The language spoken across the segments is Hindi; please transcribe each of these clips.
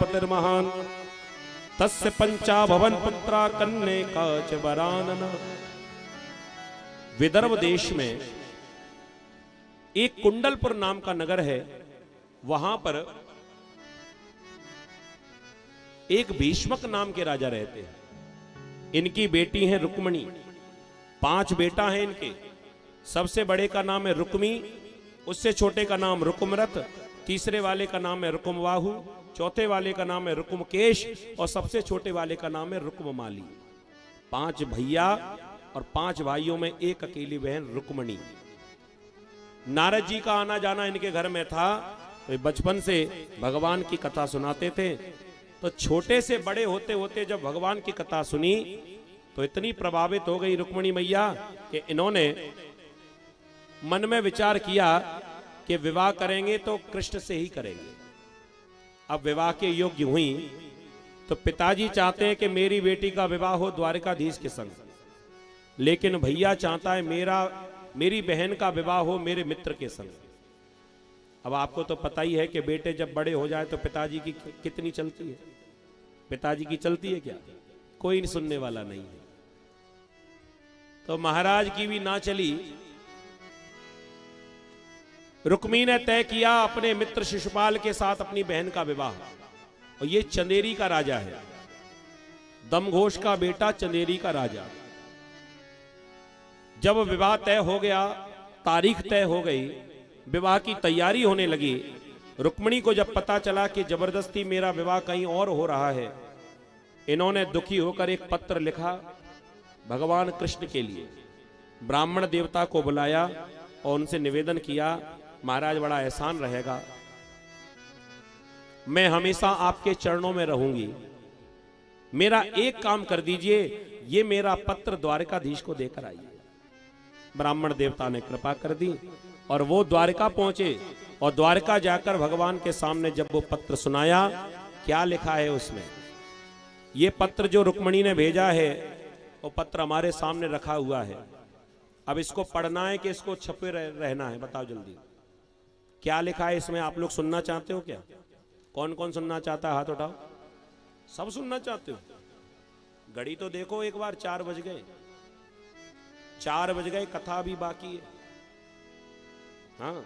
विपतिर्महान तस्य पंचाभवन पुत्रा कन्ये काच वरानन। विदर्भ देश में एक कुंडलपुर नाम का नगर है। वहां पर एक भीष्मक नाम के राजा रहते हैं। इनकी बेटी है रुक्मणी। 5 बेटा हैं इनके। सबसे बड़े का नाम है रुक्मी, उससे छोटे का नाम रुकुमरथ, तीसरे वाले का नाम है रुकुमबाहु, चौथे वाले का नाम है रुकुमकेश और सबसे छोटे वाले का नाम है रुक्ममाली। 5 भैया और 5 भाइयों में एक अकेली बहन रुक्मणी। नारद जी का आना जाना इनके घर में था, तो बचपन से भगवान की कथा सुनाते थे। तो छोटे से बड़े होते होते जब भगवान की कथा सुनी तो इतनी प्रभावित हो गई रुक्मणी मैया कि इन्होंने मन में विचार किया कि विवाह करेंगे तो कृष्ण से ही करेंगे। अब विवाह के योग्य हुई तो पिताजी चाहते हैं कि मेरी बेटी का विवाह हो द्वारिकाधीश के संग, लेकिन भैया चाहता है मेरी बहन का विवाह हो मेरे मित्र के संग। अब आपको तो पता ही है कि बेटे जब बड़े हो जाए तो पिताजी की कितनी चलती है। पिताजी की चलती है क्या? कोई सुनने वाला नहीं है। तो महाराज की भी ना चली। रुक्मी ने तय किया अपने मित्र शिशुपाल के साथ अपनी बहन का विवाह। और ये चंदेरी का राजा है, दमघोष का बेटा चंदेरी का राजा। जब विवाह तय हो गया, तारीख तय हो गई, विवाह की तैयारी होने लगी, रुक्मिणी को जब पता चला कि जबरदस्ती मेरा विवाह कहीं और हो रहा है, इन्होंने दुखी होकर एक पत्र लिखा भगवान कृष्ण के लिए। ब्राह्मण देवता को बुलाया और उनसे निवेदन किया, महाराज बड़ा एहसान रहेगा, मैं हमेशा आपके चरणों में रहूंगी, मेरा एक काम कर दीजिए, ये मेरा पत्र द्वारिकाधीश को देकर आइए। ब्राह्मण देवता ने कृपा कर दी और वो द्वारिका पहुंचे और द्वारिका जाकर भगवान के सामने जब वो पत्र सुनाया, क्या लिखा है उसमें? ये पत्र जो रुक्मिणी ने भेजा है वो पत्र हमारे सामने रखा हुआ है। अब इसको पढ़ना है कि इसको छपे रहना है? बताओ जल्दी, क्या लिखा है इसमें? आप लोग सुनना चाहते हो क्या? कौन कौन सुनना चाहता है? हाथ उठाओ। सब सुनना चाहते हो? घड़ी तो देखो एक बार, 4 बज गए। 4 बज गए, कथा अभी बाकी है। हाँ,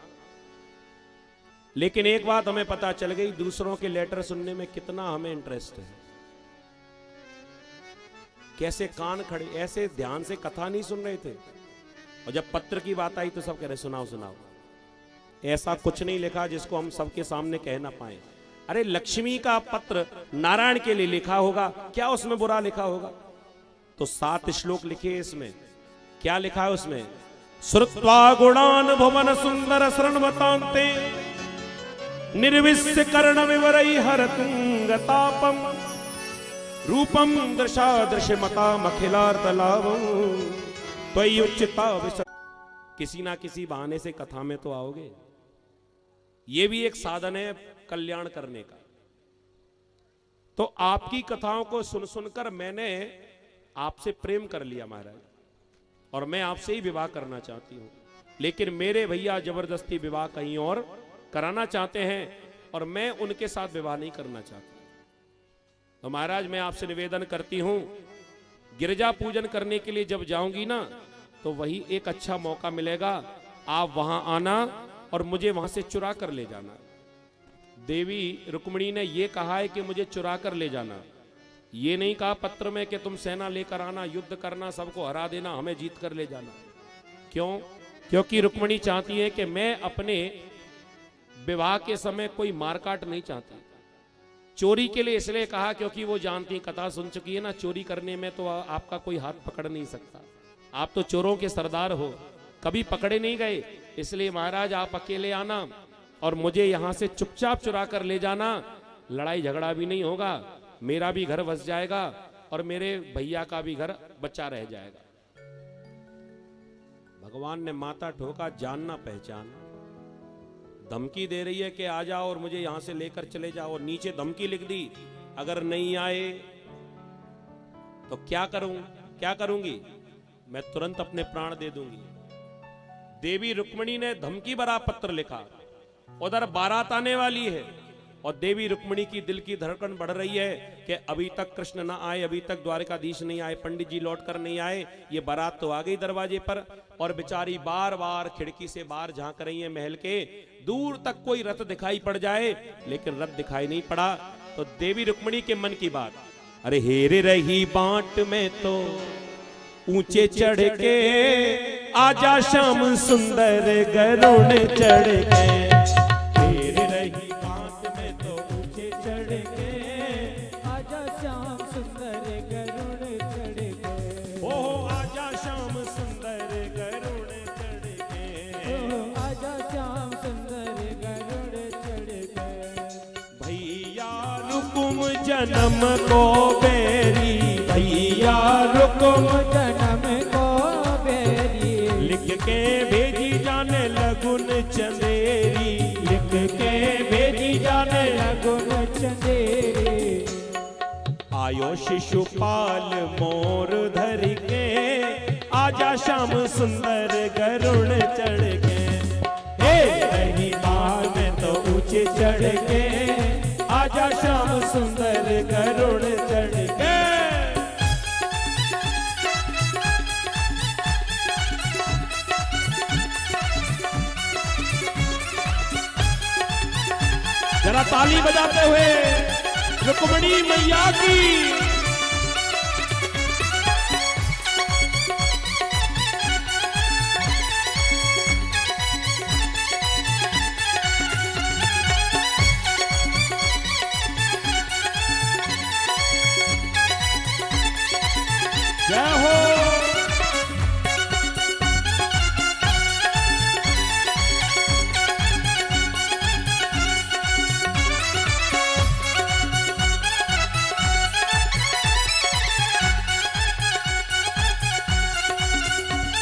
लेकिन एक बात हमें पता चल गई, दूसरों के लेटर सुनने में कितना हमें इंटरेस्ट है। कैसे कान खड़े, ऐसे ध्यान से कथा नहीं सुन रहे थे, और जब पत्र की बात आई तो सब कह रहे सुनाओ सुनाओ। ऐसा कुछ नहीं लिखा जिसको हम सबके सामने कह ना पाए। अरे लक्ष्मी का पत्र नारायण के लिए लिखा होगा, क्या उसमें बुरा लिखा होगा? तो 7 श्लोक लिखे इसमें। क्या लिखा है उसमें? श्रुत्वा गुणान भुवन सुंदर शरणवतांते निर्विश्य कर्ण विवरई हरतुंगतापम रूपम दृशा दृश्यमता मखिलार्तलावम त्वयि उच्चिता विश। किसी ना किसी बहाने से कथा में तो आओगे। ये भी एक साधन है कल्याण करने का। तो आपकी कथाओं को सुन सुनकर मैंने आपसे प्रेम कर लिया महाराज, और मैं आपसे ही विवाह करना चाहती हूं। लेकिन मेरे भैया जबरदस्ती विवाह कहीं और कराना चाहते हैं और मैं उनके साथ विवाह नहीं करना चाहती। तो महाराज मैं आपसे निवेदन करती हूं, गिरजा पूजन करने के लिए जब जाऊंगी ना, तो वही एक अच्छा मौका मिलेगा, आप वहां आना और मुझे वहां से चुरा कर ले जाना। देवी रुक्मिणी ने यह कहा है कि मुझे चुरा कर ले जाना, ये नहीं कहा पत्र में कि तुम सेना लेकर आना, युद्ध करना, सबको हरा देना, हमें जीत कर ले जाना। क्यों? क्योंकि रुक्मिणी चाहती है कि मैं अपने विवाह के समय कोई मारकाट नहीं चाहती। चोरी के लिए इसलिए कहा क्योंकि वो जानती, कथा सुन चुकी है ना, चोरी करने में तो आपका कोई हाथ पकड़ नहीं सकता। आप तो चोरों के सरदार हो, कभी पकड़े नहीं गए, इसलिए महाराज आप अकेले आना और मुझे यहां से चुपचाप चुरा कर ले जाना। लड़ाई झगड़ा भी नहीं होगा, मेरा भी घर बस जाएगा और मेरे भैया का भी घर बचा रह जाएगा। भगवान ने माथा ठोका, जानना पहचान। धमकी दे रही है कि आ जाओ और मुझे यहां से लेकर चले जाओ, और नीचे धमकी लिख दी, अगर नहीं आए तो क्या करूंगी? मैं तुरंत अपने प्राण दे दूंगी। देवी रुक्मिणी ने धमकी भरा पत्र लिखा। उधर बारात आने वाली है और देवी रुक्मिणी की दिल की धड़कन बढ़ रही है कि अभी तक कृष्ण ना आए, अभी तक द्वारकाधीश नहीं आए, पंडित जी लौट कर नहीं आए, ये बारात तो आ गई दरवाजे पर। और बेचारी बार बार खिड़की से बाहर झांक रही है महल के, दूर तक कोई रथ दिखाई पड़ जाए, लेकिन रथ दिखाई नहीं पड़ा। तो देवी रुक्मिणी के मन की बात, अरे हेरे रही बाट में तो ऊंचे चढ़ के, आजा श्याम सुंदर गरुड़ चढ़ के, हेरे रही बाट में तो ऊंचे चढ़ के, आजा श्याम सुंदर गरुड़ चढ़ के, ओ आजा श्याम सुंदर गरुड़ चढ़ के, ओ आजा श्याम सुंदर गरुड़ चढ़ के। भैया रुकुम जन्म को बेरी, भैया रुकुम जन्म को बेरी, लिख के भेजी जाने लगुन चंदेरी, लिख के भेजी जाने लगुन चंदेरी, आयो शिशुपाल मोर धर के, आजा श्याम सुंदर गरुड़ चढ़ के, हे रही बाल में तो ऊंचे चढ़ के, आजा श्याम सुंदर गरुड़ चढ़ के। जरा ताली बजाते हुए रुक्मिणी मैया की। जय हो।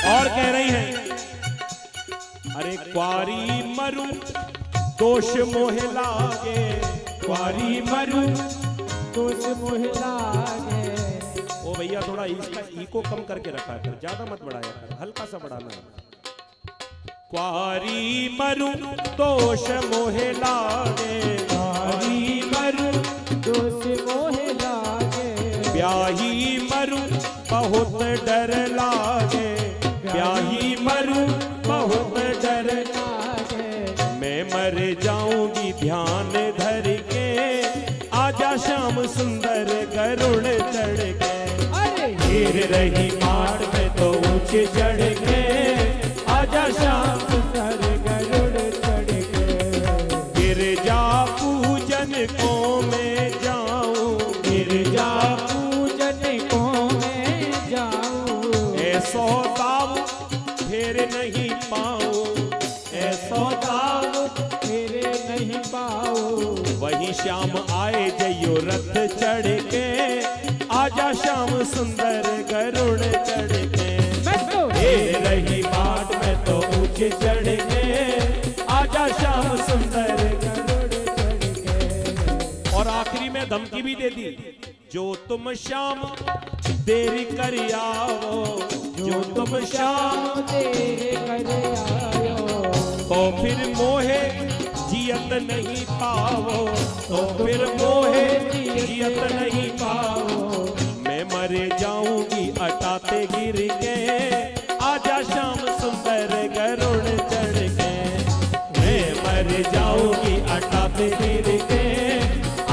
और कह रही हैं, अरे क्वारी मरु दोष मोह लागे, क्वारी मरु दोष मोह लागे। ओ भैया थोड़ा इसका इको कम करके रखा कर, ज्यादा मत बढ़ाया कर, हल्का सा बढ़ाना है। क्वारी मरु दोष मोह लागे, क्वारी मरु दोष मोह लागे, ब्याही मरु बहुत डर लागे, ब्याही मरु बहुत डर लागे, मैं मर जाऊंगी ध्यान धर के, आजा श्याम सुंदर गरुड़ चढ़ के, अरे गिर रही माड़ में तो ऊंचे चढ़ के, आजा श्याम सुंदर गरुड़ चढ़ के। गिरजा पूजन को मैं जाऊं, गिरजा पूजन को मैं जाऊं, ऐसो दाव फेर नहीं पाऊं, ऐसो दाव फिर नहीं पाऊं, वही श्याम आए जइयो रथ चढ़ के, आजा श्याम सुंदर गरुड़ चढ़ के, मैं तो हे रही बाट में तो ऊंचे चढ़ के, आजा श्याम सुंदर गरुड़ चढ़ के। और आखिरी में धमकी भी दे दी, जो तुम श्याम देरी कर आओ, जो तुम श्याम तेरे कर आयो, तो फिर मोहे जियत नहीं पाओ, तो फिर मोहे जियत नहीं पाओ, मैं मर जाऊंगी अटाते गिर के, आजा श्याम सुंदर गरुड़ चढ़ के, मैं मर जाऊंगी अटाते गिर के,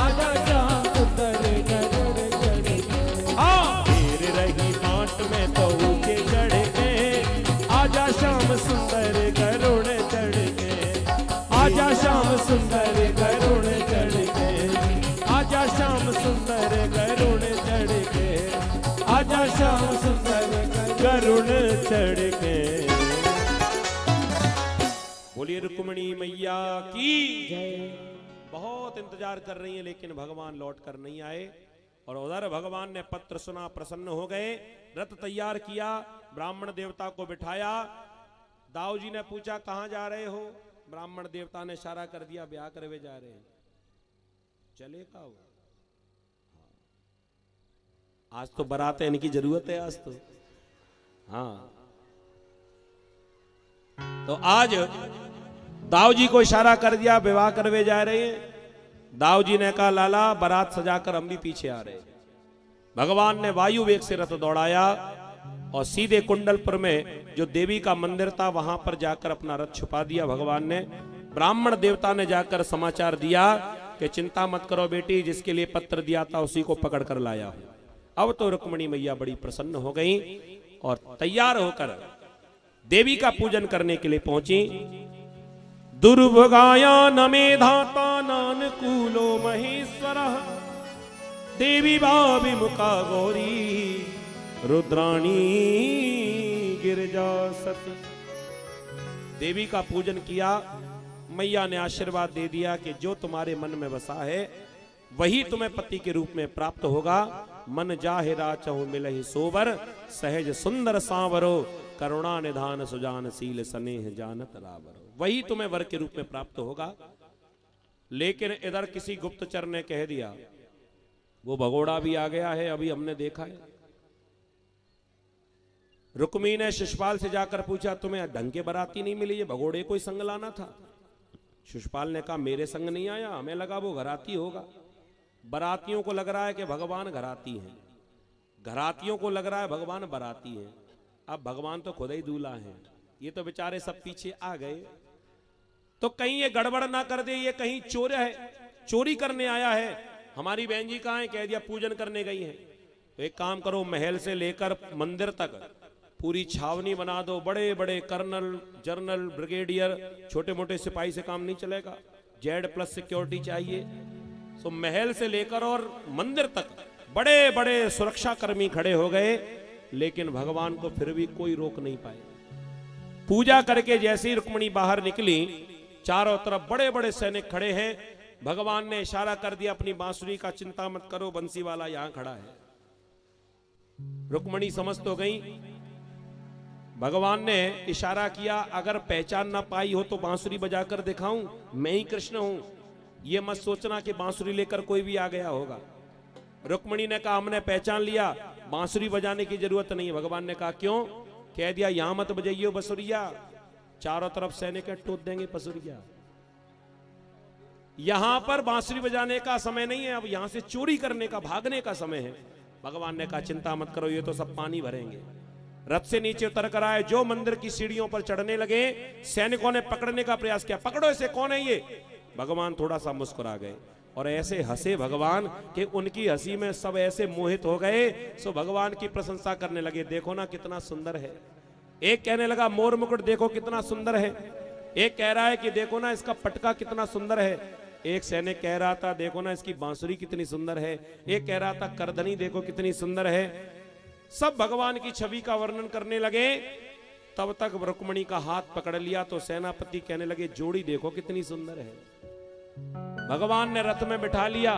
आजा श्याम सुंदर गरुड़ चढ़ के। हाँ गिर रही बाट में तो ऊंचे चढ़ के, आजा श्याम सुंदर गरुड़ चढ़ के, आजा श्याम सुंदर गरुड़ चढ़ के, आजा श्याम सुंदर गरुड़ चढ़ के, आजा श्याम सुंदर गरुड़ चढ़ के। बोलिए रुक्मिणी मैया की जय। बहुत इंतजार कर रही है लेकिन भगवान लौट कर नहीं आए। और उधर भगवान ने पत्र सुना, प्रसन्न हो गए, रथ तैयार किया, ब्राह्मण देवता को बिठाया। दाऊ जी ने पूछा कहां जा रहे हो? ब्राह्मण देवता ने इशारा कर दिया ब्याह करवे जा रहे हैं। चलेगा वो? आज तो बारात है, इनकी जरूरत है आज तो। हाँ तो आज दाऊ जी को इशारा कर दिया विवाह करवे जा रहे हैं। दाऊ जी ने कहा लाला बारात सजाकर हम भी पीछे आ रहे। भगवान ने वायु वेग से रथ दौड़ाया और सीधे कुंडलपुर में जो देवी का मंदिर था वहां पर जाकर अपना रथ छुपा दिया। भगवान ने ब्राह्मण देवता ने जाकर समाचार दिया कि चिंता मत करो बेटी, जिसके लिए पत्र दिया था उसी को पकड़ कर लाया हूं। अब तो रुक्मिणी मैया बड़ी प्रसन्न हो गई और तैयार होकर देवी का पूजन करने के लिए पहुंची। दुर्भगाया न मेधाता नानुकूलो महेश्वर देवी भाभी मुका गौरी रुद्राणी गिरजा सती। देवी का पूजन किया। मैया ने आशीर्वाद दे दिया कि जो तुम्हारे मन में बसा है वही तुम्हें पति के रूप में प्राप्त होगा। मन जाहिरा चहु मिलहि सोबर सहज सुंदर सांवरो करुणा निधान सुजान शील स्नेह जानत रावरो। वही तुम्हें वर के रूप में प्राप्त होगा। लेकिन इधर किसी गुप्तचर ने कह दिया वो भगोड़ा भी आ गया है, अभी हमने देखा है। रुक्मी ने शिशुपाल से जाकर पूछा तुम्हें ढंग के बराती नहीं मिली, ये भगोड़े को ही संग लाना था। शिशुपाल ने कहा मेरे संग नहीं आया, हमें लगा वो घराती होगा। बरातियों को लग रहा है कि भगवान घराती हैं, घरातियों को लग रहा है भगवान बराती हैं। अब भगवान तो खुद ही दूल्हा हैं। ये तो बेचारे सब पीछे आ गए। तो कहीं ये गड़बड़ ना कर दे, ये कहीं चोर है, चोरी करने आया है। हमारी बहन जी कहाँ है? कह दिया पूजन करने गई है। तो एक काम करो, महल से लेकर मंदिर तक पूरी छावनी बना दो। बड़े बड़े कर्नल, जनरल, ब्रिगेडियर, छोटे मोटे सिपाही से काम नहीं चलेगा, Z+ सिक्योरिटी चाहिए। तो महल से लेकर और मंदिर तक बड़े बड़े सुरक्षा कर्मी खड़े हो गए, लेकिन भगवान को फिर भी कोई रोक नहीं पाए। पूजा करके जैसे ही रुक्मिणी बाहर निकली, चारों तरफ बड़े बड़े सैनिक खड़े हैं। भगवान ने इशारा कर दिया अपनी बांसुरी का, चिंता मत करो बंसी वाला यहां खड़ा है। रुक्मिणी समझ तो गई। भगवान ने इशारा किया अगर पहचान ना पाई हो तो बांसुरी बजाकर दिखाऊं, मैं ही कृष्ण हूं। ये मत सोचना कि बांसुरी लेकर कोई भी आ गया होगा। रुक्मिणी ने कहा हमने पहचान लिया, बांसुरी बजाने की जरूरत नहीं है। भगवान ने कहा क्यों? कह दिया यहां मत बजाइयो बसुरिया, चारों तरफ सैनिक टूट देंगे बसुरिया। यहां पर बांसुरी बजाने का समय नहीं है, अब यहां से चोरी करने का, भागने का समय है। भगवान ने कहा चिंता मत करो, ये तो सब पानी भरेंगे। रथ से नीचे उतर कर आए, जो मंदिर की सीढ़ियों पर चढ़ने लगे, सैनिकों ने पकड़ने का प्रयास किया। पकड़ो इसे, कौन है ये? भगवान थोड़ा सा मुस्कुरा गए और ऐसे हंसे भगवान कि उनकी हंसी में सब ऐसे मोहित हो गए। सो भगवान की प्रशंसा करने लगे, देखो ना कितना सुंदर है। एक कहने लगा मोर मुकुट देखो कितना सुंदर है। एक कह रहा है कि देखो ना इसका पटका कितना सुंदर है। एक सैनिक कह रहा था देखो ना इसकी बांसुरी कितनी सुंदर है। एक कह रहा था करधनी देखो कितनी सुंदर है। सब भगवान की छवि का वर्णन करने लगे। तब तक रुक्मिणी का हाथ पकड़ लिया तो सेनापति कहने लगे जोड़ी देखो कितनी सुंदर है। भगवान ने रथ में बिठा लिया।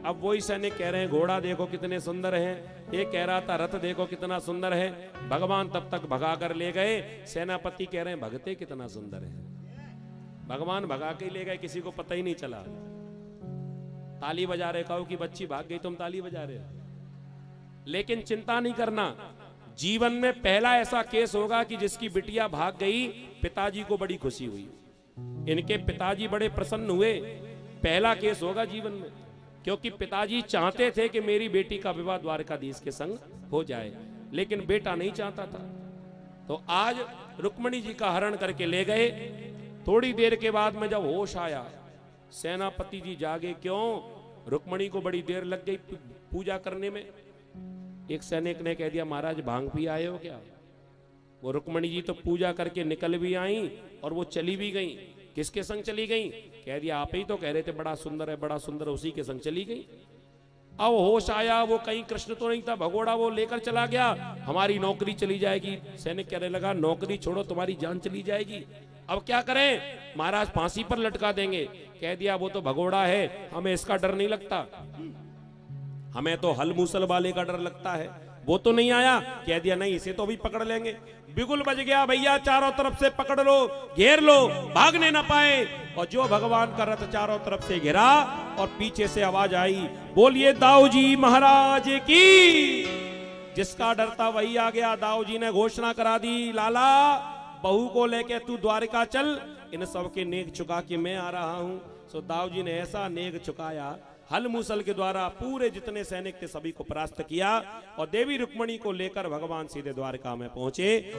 अब वही सैनिक कह रहे हैं घोड़ा देखो कितने सुंदर हैं। एक कह रहा था रथ देखो कितना सुंदर है। भगवान तब तक भगा कर ले गए। सेनापति कह रहे हैं भगते कितना सुंदर है। भगवान भगा के ले गए, किसी को पता ही नहीं चला। ताली बजा रहे, कहो कि बच्ची भाग गई तुम ताली बजा रहे हो। लेकिन चिंता नहीं करना, जीवन में पहला ऐसा केस होगा कि जिसकी बिटिया भाग गई, पिताजी को बड़ी खुशी हुई। इनके पिताजी बड़े प्रसन्न हुए। पहला केस होगा जीवन में, क्योंकि पिताजी चाहते थे कि मेरी बेटी का विवाह द्वारकाधीश के संग हो जाए, लेकिन बेटा नहीं चाहता था। तो आज रुक्मिणी जी का हरण करके ले गए। थोड़ी देर के बाद में जब होश आया, सेनापति जी जागे। क्यों? रुक्मिणी को बड़ी देर लग गई पूजा करने में। एक सैनिक ने कह दिया महाराज भांग पी आए हो क्या? वो रुक्मिणी जी तो पूजा करके निकल भी आई और वो चली भी गई। किसके संग चली गई? कह दिया आप ही तो कह रहे थे बड़ा सुंदर है बड़ा सुंदर, उसी के संग चली गई। अब होश आया, वो कहीं कृष्ण तो नहीं था, भगोड़ा वो लेकर चला गया। हमारी नौकरी चली जाएगी। सैनिक कहने लगा नौकरी छोड़ो तुम्हारी जान चली जाएगी। अब क्या करें? महाराज फांसी पर लटका देंगे। कह दिया वो तो भगोड़ा है, हमें इसका डर नहीं लगता, हमें तो हल मूसल वाले का डर लगता है। वो तो नहीं आया। कह दिया नहीं इसे तो भी पकड़ लेंगे। बिगुल बज गया भैया, चारों तरफ से पकड़ लो, घेर लो, भागने ना पाए। और जो भगवान का रथ चारों तरफ से घिरा और पीछे से आवाज आई बोलिए दाऊ जी महाराज की। जिसका डर था वही आ गया। दाऊ जी ने घोषणा करा दी लाला बहू को लेके तू द्वारिका चल, इन सब के नेक चुका के मैं आ रहा हूं। सो दाऊ जी ने ऐसा नेग चुकाया, हल मूसल के द्वारा पूरे जितने सैनिक थे सभी को परास्त किया और देवी रुक्मणी को लेकर भगवान सीधे द्वारका में पहुंचे।